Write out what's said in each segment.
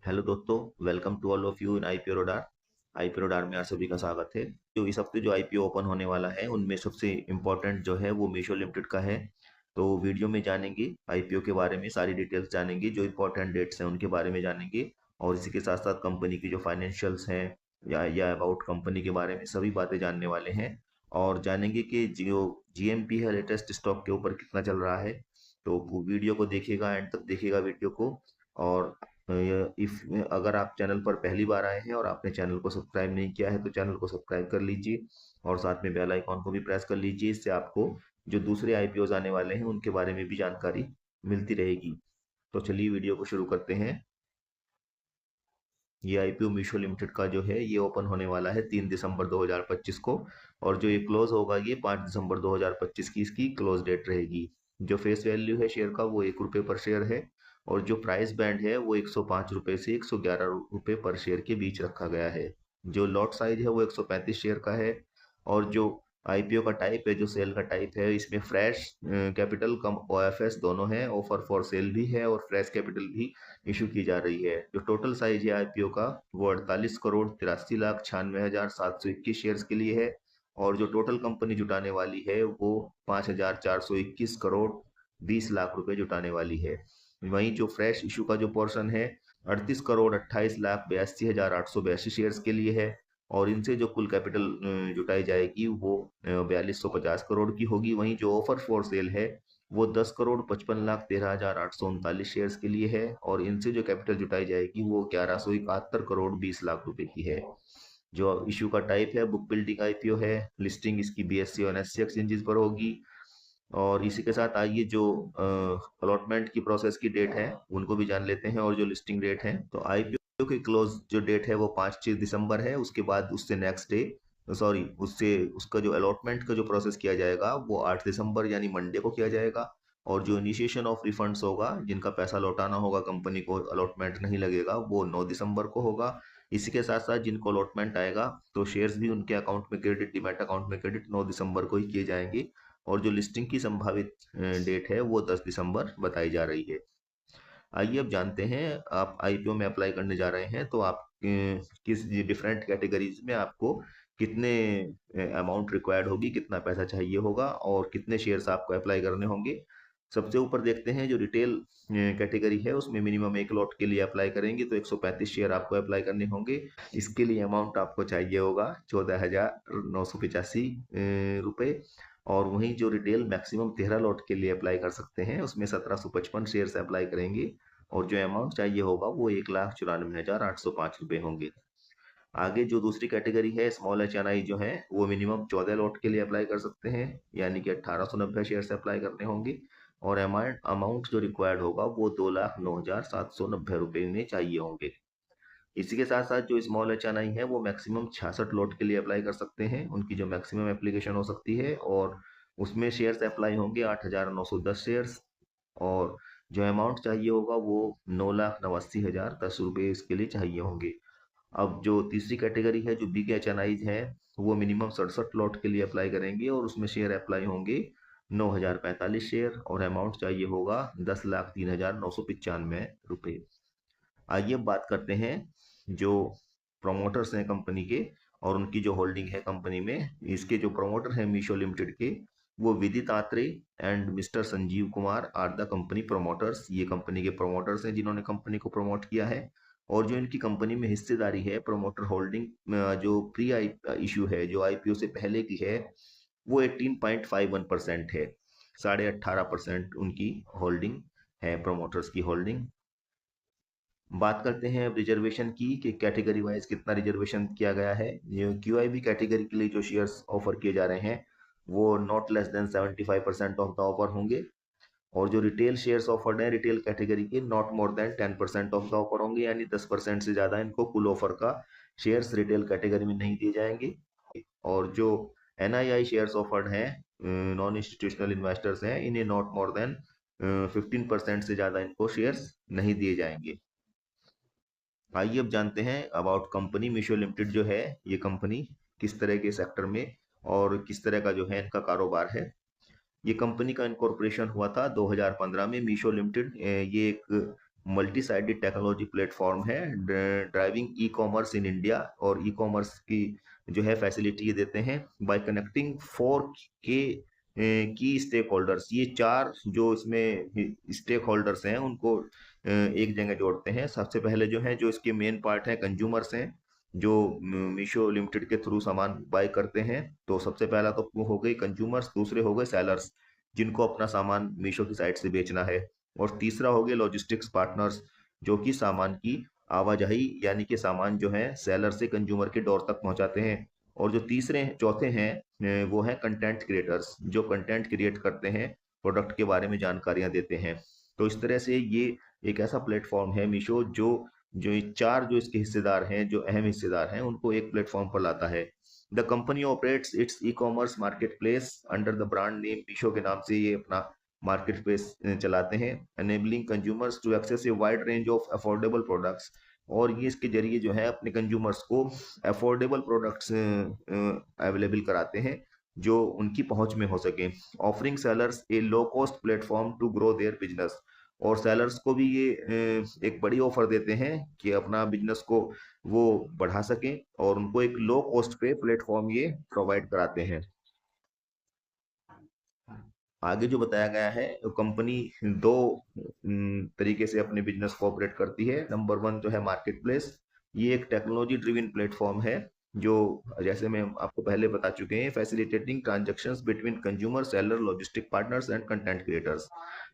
Hello दोस्तों, welcome to all of you in IPO radar. IPO radar में आप सभी का स्वागत है। जो इस हफ्ते जो आईपीओ ओपन होने वाला है उनमें सबसे इम्पोर्टेंट जो है वो मीशो लिमिटेड का है। तो वीडियो में जानेंगे आईपीओ के बारे में, सारी डिटेल्स जानेंगे, जो इम्पोर्टेंट डेट्स हैं उनके बारे में जानेंगे। और इसी के साथ साथ कंपनी की जो फाइनेंशियल्स हैं या अबाउट कंपनी के बारे में सभी बातें जानने वाले हैं। और जानेंगे कि जो जीएमपी है लेटेस्ट स्टॉक के ऊपर कितना चल रहा है। तो वीडियो को देखिएगा, एंड तक देखिएगा वीडियो को। और इफ अगर आप चैनल पर पहली बार आए हैं और आपने चैनल को सब्सक्राइब नहीं किया है तो चैनल को सब्सक्राइब कर लीजिए और साथ में बेल आइकॉन को भी प्रेस कर लीजिए। इससे आपको जो दूसरे आईपीओज आने वाले हैं उनके बारे में भी जानकारी मिलती रहेगी। तो चलिए वीडियो को शुरू करते हैं। ये आईपीओ मीशो लिमिटेड का जो है ये ओपन होने वाला है 3 दिसंबर 2025 को। और जो ये क्लोज होगा ये 5 दिसंबर 2025 की इसकी क्लोज डेट रहेगी। जो फेस वैल्यू है शेयर का वो ₹1 पर शेयर है। और जो प्राइस बैंड है वो ₹105 से ₹111 पर शेयर के बीच रखा गया है। जो लॉट साइज है वो 135 शेयर का है। और जो आईपीओ का टाइप है, जो सेल का टाइप है, इसमें फ्रेश कैपिटल कम ओएफएस दोनों है, ऑफर फॉर सेल भी है और फ्रेश कैपिटल भी इशू की जा रही है। जो टोटल साइज है आईपीओ का वो 48 करोड़ 83 लाख 721 शेयर्स के लिए है। और जो टोटल कंपनी जुटाने वाली है वो 5,421 करोड़ 20 लाख रुपए जुटाने वाली है। वहीं जो फ्रेश इशू का जो पोर्शन है 38 करोड़ 28 लाख 82 हजार 882 शेयर्स के लिए है। और इनसे जो कुल कैपिटल जुटाई जाएगी वो 4250 करोड़ की होगी। वहीं जो ऑफर फॉर सेल है वो 10 करोड़ 55 लाख 13 हजार 839 शेयर्स के लिए है। और इनसे जो कैपिटल जुटाई जाएगी वो 1171 करोड़ 20 लाख रुपए की है। जो इशू का टाइप है बुक बिल्डिंग आईपीओ है। लिस्टिंग इसकी बीएससी और एनएससी एक्सचेंजेस पर होगी। और इसी के साथ आइए जो अलॉटमेंट की प्रोसेस की डेट है उनको भी जान लेते हैं और जो लिस्टिंग डेट है। तो आईपीओ की क्लोज जो डेट है वो 5 दिसंबर है। उसके बाद उससे नेक्स्ट डे, सॉरी, उससे उसका जो अलॉटमेंट का जो प्रोसेस किया जाएगा वो 8 दिसंबर यानी मंडे को किया जाएगा। और जो इनिशिएशन ऑफ रिफंड्स होगा, जिनका पैसा लौटाना होगा कंपनी को, अलॉटमेंट नहीं लगेगा, वो 9 दिसंबर को होगा। इसी के साथ साथ जिनको अलॉटमेंट आएगा तो शेयर्स भी उनके अकाउंट में क्रेडिट, डीमैट अकाउंट में क्रेडिट 9 दिसंबर को ही किए जाएंगे। और जो लिस्टिंग की संभावित डेट है वो 10 दिसंबर बताई जा रही है। आइए अब जानते हैं, आप आईपीओ में अप्लाई करने जा रहे हैं तो आप किस डिफरेंट कैटेगरीज में आपको कितने अमाउंट रिक्वायर्ड होगी, कितना पैसा चाहिए होगा और कितने शेयर्स आपको अप्लाई करने होंगे। सबसे ऊपर देखते हैं जो रिटेल कैटेगरी है उसमें मिनिमम एक लॉट के लिए अप्लाई करेंगे तो 135 शेयर आपको अप्लाई करने होंगे। इसके लिए अमाउंट आपको चाहिए होगा 14,985 रुपये। और वहीं जो रिटेल मैक्सिमम 13 लॉट के लिए अप्लाई कर सकते हैं उसमें 1755 शेयर से अप्लाई करेंगे। और जो अमाउंट चाहिए होगा वो 1,94,805 रुपये होंगे। आगे जो दूसरी कैटेगरी है स्मॉल एचएनआई जो है वो मिनिमम 14 लॉट के लिए अप्लाई कर सकते हैं, यानी कि 1890 शेयर से अप्लाई करने होंगे। और अमाउंट अमाउंट जो रिक्वायर्ड होगा वो 2,09,790 रुपये में चाहिए होंगे। इसी के साथ साथ जो स्मॉल एचएनआई है वो मैक्सिमम 66 लॉट के लिए अप्लाई कर सकते हैं, उनकी जो मैक्सिमम एप्लीकेशन हो सकती है। और उसमें शेयर्स अप्लाई होंगे 8,910 शेयर्स। और जो अमाउंट चाहिए होगा वो 9,89,010 रुपये इसके लिए चाहिए होंगे। अब जो तीसरी कैटेगरी है जो बिग एचएनआईज है वो मिनिमम 67 लॉट के लिए अप्लाई करेंगे और उसमें शेयर अप्लाई होंगे 9,045 शेयर और अमाउंट चाहिए होगा 10,03,995 रुपये। आइए अब बात करते हैं जो प्रोमोटर्स हैं कंपनी के और उनकी जो होल्डिंग है कंपनी में। इसके जो प्रोमोटर हैं मीशो लिमिटेड के वो Vidit Aatre and mister Sanjeev Kumar are the company promoters. ये कंपनी के प्रोमोटर्स हैं जिन्होंने कंपनी को प्रमोट किया है। और जो इनकी कंपनी में हिस्सेदारी है प्रोमोटर होल्डिंग, जो प्री आई इशू है, जो आईपीओ से पहले की है, वो 18.51% है। 18.5% उनकी होल्डिंग है, प्रोमोटर्स की होल्डिंग। बात करते हैं अब रिजर्वेशन की कि कैटेगरी वाइज कितना रिजर्वेशन किया गया है। ये क्यूआईबी कैटेगरी के लिए जो शेयर्स ऑफर किए जा रहे हैं वो not less than 75% of the offer होंगे। और जो रिटेल शेयर्स ऑफर्ड है रिटेल कैटेगरी के not more than 10% of the offer होंगे, यानी 10% से ज़्यादा इनको कुल ऑफर का शेयर्स रिटेल कैटेगरी में नहीं दिए जाएंगे। और जो एनआईआई शेयर्स ऑफर्ड हैं, नॉन इंस्टीट्यूशनल इन्वेस्टर्स हैं, इन्हें नॉट मोर देन 15% से ज़्यादा इनको शेयर्स नहीं दिए जाएंगे। आइए अब जानते हैं अबाउट कंपनी मीशो लिमिटेड जो है ये कंपनी किस तरह के सेक्टर में और किस तरह का जो है इनका कारोबार है। ये कंपनी का इनकॉर्पोरेशन हुआ था 2015 में। मीशो लिमिटेड ये एक मल्टी साइडेड टेक्नोलॉजी प्लेटफॉर्म है driving e commerce in India. और ई कॉमर्स की जो है फैसिलिटी ये देते हैं बाय कनेक्टिंग 4 की स्टेक होल्डर्स। ये 4 जो इसमें स्टेक होल्डर्स हैं उनको एक जगह जोड़ते हैं। सबसे पहले जो है जो इसके मेन पार्ट है कंज्यूमर्स हैं जो मीशो लिमिटेड के थ्रू सामान बाय करते हैं। तो सबसे पहला तो हो गई कंज्यूमर्स, दूसरे हो गए सेलर्स जिनको अपना सामान मीशो की साइट से बेचना है, और तीसरा हो गया लॉजिस्टिक्स पार्टनर्स जो कि सामान की आवाजाही यानी कि सामान जो है सेलर से कंज्यूमर के डोर तक पहुंचाते हैं। और जो तीसरे चौथे हैं वो है कंटेंट क्रिएटर्स जो कंटेंट क्रिएट करते हैं, प्रोडक्ट के बारे में जानकारियां देते हैं। तो इस तरह से ये एक ऐसा प्लेटफॉर्म है मीशो जो जो ये 4 जो इसके हिस्सेदार हैं, जो अहम हिस्सेदार हैं, उनको एक प्लेटफॉर्म पर लाता है। The company operates its e commerce marketplace under the brand name Meesho के नाम से ये अपना मार्केट प्लेस चलाते हैं, enabling consumers to access a wide range of affordable products. और ये इसके जरिए जो है अपने कंज्यूमर्स को अफोर्डेबल प्रोडक्ट्स अवेलेबल कराते हैं जो उनकी पहुंच में हो सके। Offering sellers a low cost platform to grow their business. और सेलर्स को भी ये एक बड़ी ऑफर देते हैं कि अपना बिजनेस को वो बढ़ा सकें और उनको एक लो कॉस्ट पे प्लेटफॉर्म ये प्रोवाइड कराते हैं। आगे जो बताया गया है कंपनी दो तरीके से अपने बिजनेस को ऑपरेट करती है। नंबर 1 जो है मार्केट प्लेस, ये एक टेक्नोलॉजी ड्रिवन प्लेटफॉर्म है जो जैसे मैं आपको पहले बता चुके हैं facilitating transactions between consumer seller logistic partners and content creators.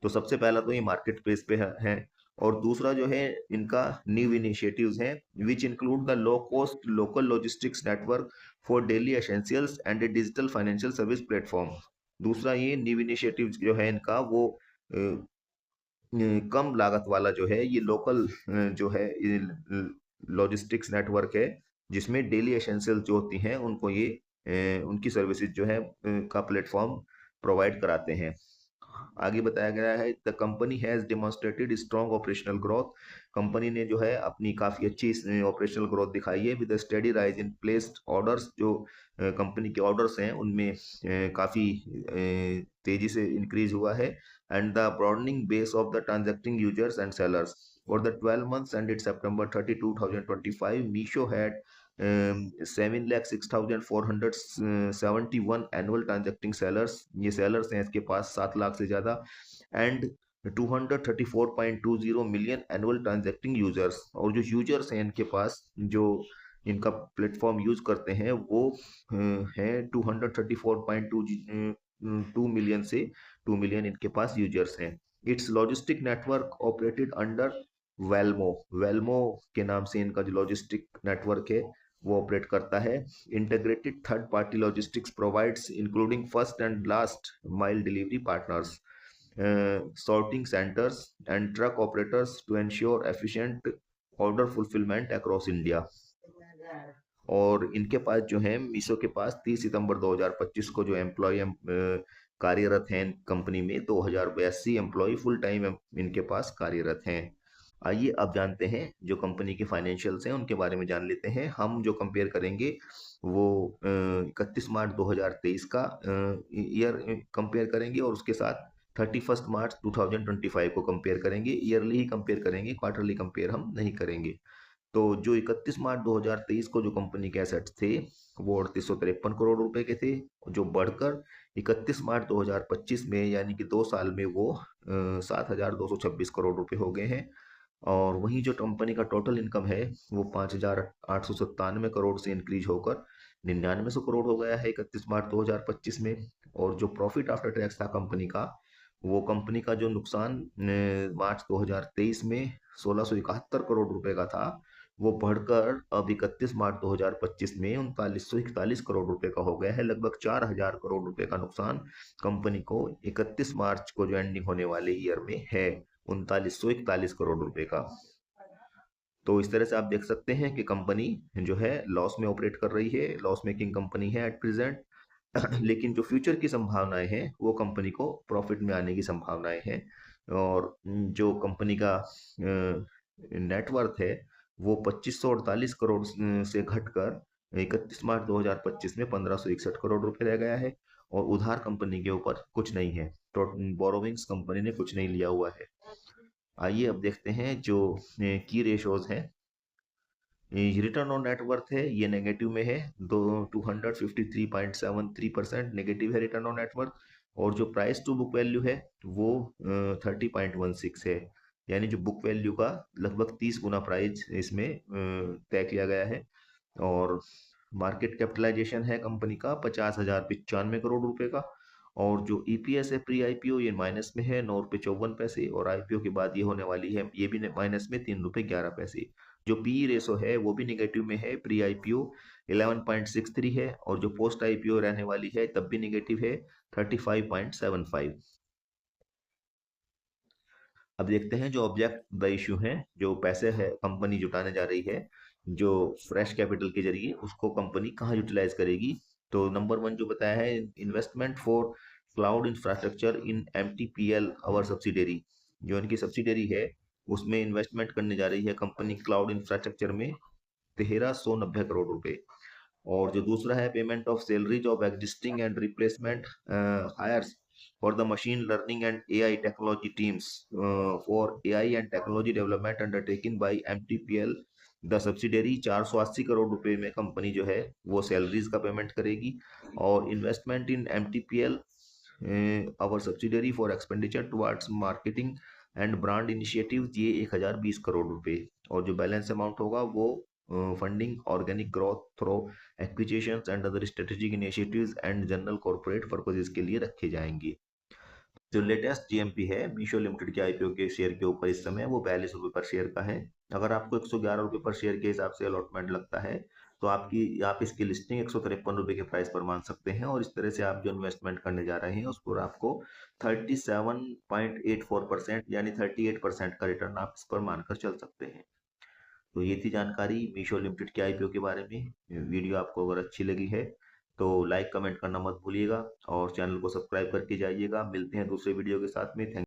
तो सबसे पहला तो ये मार्केट प्लेस पे है। और दूसरा जो है इनका न्यू इनिशिएटिव्स हैं which include the low cost local logistics network for daily essentials and A digital financial service platform. दूसरा ये न्यू इनिशिएटिव जो है इनका वो कम लागत वाला जो है ये लोकल जो है लॉजिस्टिक्स नेटवर्क है जिसमें डेली एसेंशियल जो होती हैं उनको ये उनकी सर्विसेज जो है का प्लेटफॉर्म प्रोवाइड कराते हैं। आगे बताया गया है the company has demonstrated strong operational growth. Company ने जो है अपनी काफी अच्छी ऑपरेशनल ग्रोथ दिखाई है with steady rise in placed orders. जो कंपनी के ऑर्डर्स हैं उनमें काफी तेजी से इंक्रीज हुआ है। And the broadening base of the transacting users and sellers for the 12 months ended September 30, 2025, Meesho had 7,06,471 annual transacting sellers. ये सेलर्स हैं इसके पास 7 लाख से ज्यादा। And 234.20 million annual transacting users. और जो यूजर्स हैं इनके पास जो इनका प्लेटफॉर्म यूज करते हैं वो है 234.2 मिलियन से 2 मिलियन इनके पास यूजर्स हैं। Its logistic network operated under Valmo. Valmo के नाम से इनका जो लॉजिस्टिक नेटवर्क है वो ऑपरेट करता है। Integrated third party logistics provides including first and last mile delivery partners, sorting centers and truck operators to ensure efficient order fulfillment across India। और इनके पास जो है मीशो के पास 30 सितंबर 2025 को जो एम्प्लॉय कार्यरत हैं कंपनी में 2082 एम्प्लॉय फुल टाइम इनके पास कार्यरत हैं। आइए अब जानते हैं जो कंपनी के फाइनेंशियल्स हैं उनके बारे में जान लेते हैं। हम जो कंपेयर करेंगे वो 31 मार्च 2023 का ईयर कंपेयर करेंगे और उसके साथ 31 मार्च 2025 को कंपेयर करेंगे। ईयरली ही कंपेयर करेंगे, क्वार्टरली कंपेयर हम नहीं करेंगे। तो जो 31 मार्च 2023 को जो कंपनी के एसेट्स थे वो 3853 करोड़ रुपए के थे, जो बढ़कर 31 मार्च 2025 में यानी कि 2 साल में वो 7,226 करोड़ रुपए हो गए हैं। और वहीं जो कंपनी का टोटल इनकम है वो 5,897 करोड़ से इंक्रीज होकर 99 करोड़ हो गया है 31 मार्च 2025 में। और जो प्रॉफिट आफ्टर टैक्स था कंपनी का, वो कंपनी का जो नुकसान मार्च 2023 में 1671 करोड़ रुपए का था वो बढ़कर अब 31 मार्च 2025 में 3941 करोड़ रुपए का हो गया है। लगभग 4,000 करोड़ रुपए का नुकसान कंपनी को 31 मार्च को जो एंडिंग होने वाले ईयर में है 3941 करोड़ रुपए का। तो इस तरह से आप देख सकते हैं कि कंपनी जो है लॉस में ऑपरेट कर रही है, लॉस मेकिंग कंपनी है एट प्रेजेंट। लेकिन जो फ्यूचर की संभावनाएं हैं वो कंपनी को प्रॉफिट में आने की संभावनाएं हैं। और जो कंपनी का नेटवर्थ है वो 2548 करोड़ से घटकर 31 मार्च 2025 में 1561 करोड़ रुपए रह गया है। और उधार कंपनी के ऊपर कुछ नहीं है, तो बोरोविंग्स कंपनी ने कुछ नहीं लिया हुआ है। आइए अब देखते हैं जो की रेशोज हैं। रिटर्न ऑन नेटवर्थ है, ये नेगेटिव में है, 253.73% नेगेटिव है रिटर्न ऑन नेटवर्थ। और जो प्राइस टू बुक वैल्यू है वो 30.16 है, यानी जो बुक वैल्यू का लगभग 30 गुना प्राइस इसमें तय किया गया है। और मार्केट कैपिटलाइजेशन है कंपनी का 50,095 करोड़ रुपए का। और जो ईपीएस है प्री आईपीओ, ये माइनस में है 9 रुपये 54 पैसे, और आईपीओ के बाद ये होने वाली है, ये भी माइनस में 3 रुपये 11 पैसे। जो पी रेशो है वो भी निगेटिव में है, प्री आईपीओ 11.63 है, और जो पोस्ट आईपीओ रहने वाली है तब भी निगेटिव है, 35.75। अब देखते हैं जो ऑब्जेक्ट द इशू है, जो पैसे है कंपनी जुटाने जा रही है जो फ्रेश कैपिटल के जरिए, उसको कंपनी कहाँ यूटिलाइज करेगी। तो नंबर 1 जो बताया है, investment for cloud infrastructure in MTPL our subsidiary, जो इनकी सब्सिडरी है उसमें इन्वेस्टमेंट करने जा रही है कंपनी क्लाउड इंफ्रास्ट्रक्चर में 1390 करोड़ रुपए। और जो दूसरा है, payment of salaries of existing and replacement hires for the machine learning and AI technology teams for AI and technology development undertaking by MTPL the subsidiary, 480 crore रुपए में कंपनी जो है वो सैलरीज का पेमेंट करेगी। और investment in MTPL our subsidiary for expenditure towards marketing and brand initiative, ये 1020 करोड़ रुपए। और जो बैलेंस अमाउंट होगा वो funding organic growth through acquisitions and other strategic initiatives and general corporate purposes के लिए रखे जाएंगे। जो लेटेस्ट जीएमपी है मीशो लिमिटेड के आईपीओ के शेयर के ऊपर इस समय वो 42 रुपये पर शेयर का है। अगर आपको 111 रुपये पर शेयर के हिसाब से अलॉटमेंट लगता है तो आप इसकी लिस्टिंग 153 रुपये के प्राइस पर मान सकते हैं, और इस तरह से आप जो इन्वेस्टमेंट करने जा रहे हैं उस पर आपको 37.84% यानी 38% का रिटर्न आप इस पर मानकर चल सकते हैं। तो ये थी जानकारी मीशो लिमिटेड के आईपीओ के बारे में। वीडियो आपको अगर अच्छी लगी है तो लाइक कमेंट करना मत भूलिएगा, और चैनल को सब्सक्राइब करके जाइएगा। मिलते हैं दूसरे वीडियो के साथ में। थैंक